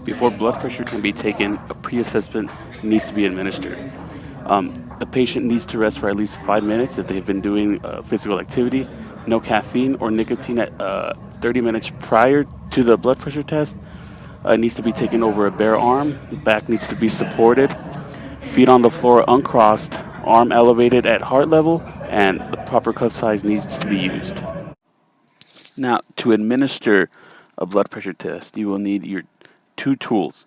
Before blood pressure can be taken, a pre-assessment needs to be administered. The patient needs to rest for at least 5 minutes if they've been doing physical activity. No caffeine or nicotine at 30 minutes prior to the blood pressure test. It needs to be taken over a bare arm. The back needs to be supported. Feet on the floor uncrossed, arm elevated at heart level, and the proper cuff size needs to be used. Now, to administer a blood pressure test, you will need your two tools.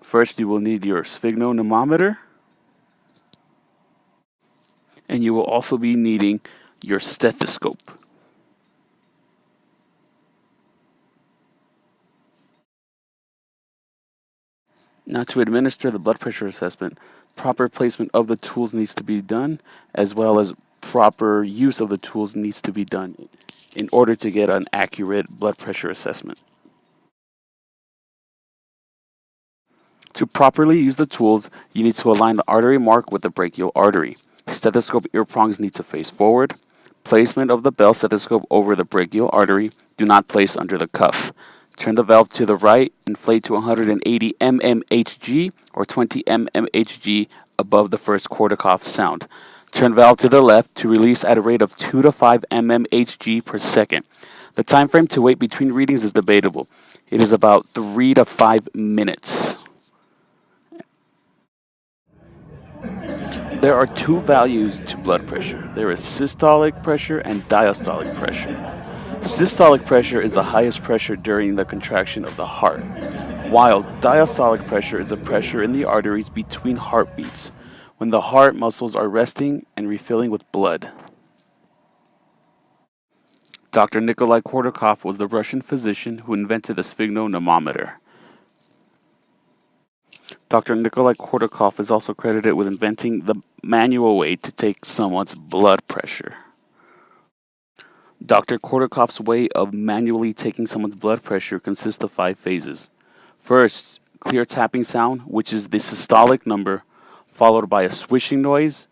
First, you will need your sphygmomanometer, and you will also be needing your stethoscope. Now, to administer the blood pressure assessment, proper placement of the tools needs to be done, as well as proper use of the tools needs to be done in order to get an accurate blood pressure assessment. To properly use the tools, you need to align the artery mark with the brachial artery. Stethoscope ear prongs need to face forward. Placement of the bell stethoscope over the brachial artery. Do not place under the cuff. Turn the valve to the right, inflate to 180 mmHg or 20 mmHg above the first Korsakoff sound. Turn valve to the left to release at a rate of 2 to 5 mmHg per second. The time frame to wait between readings is debatable. It is about 3 to 5 minutes. There are two values to blood pressure. There is systolic pressure and diastolic pressure. Systolic pressure is the highest pressure during the contraction of the heart, while diastolic pressure is the pressure in the arteries between heartbeats, when the heart muscles are resting and refilling with blood. Dr. Nikolai Korsakoff was the Russian physician who invented the sphygmomanometer. Dr. Nikolai Korsakoff is also credited with inventing the manual way to take someone's blood pressure. Dr. Korsakoff's way of manually taking someone's blood pressure consists of 5 phases. First, clear tapping sound, which is the systolic number, followed by a swishing noise,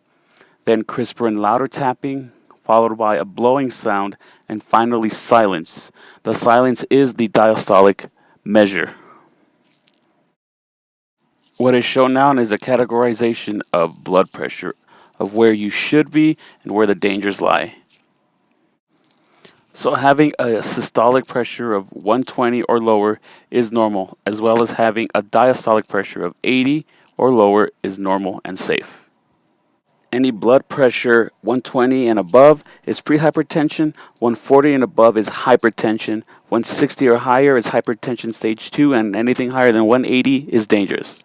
then crisper and louder tapping, followed by a blowing sound, and finally silence. The silence is the diastolic measure. What is shown now is a categorization of blood pressure, of where you should be and where the dangers lie. So having a systolic pressure of 120 or lower is normal, as well as having a diastolic pressure of 80 or lower is normal and safe. Any blood pressure 120 and above is prehypertension, 140 and above is hypertension, 160 or higher is hypertension stage 2, and anything higher than 180 is dangerous.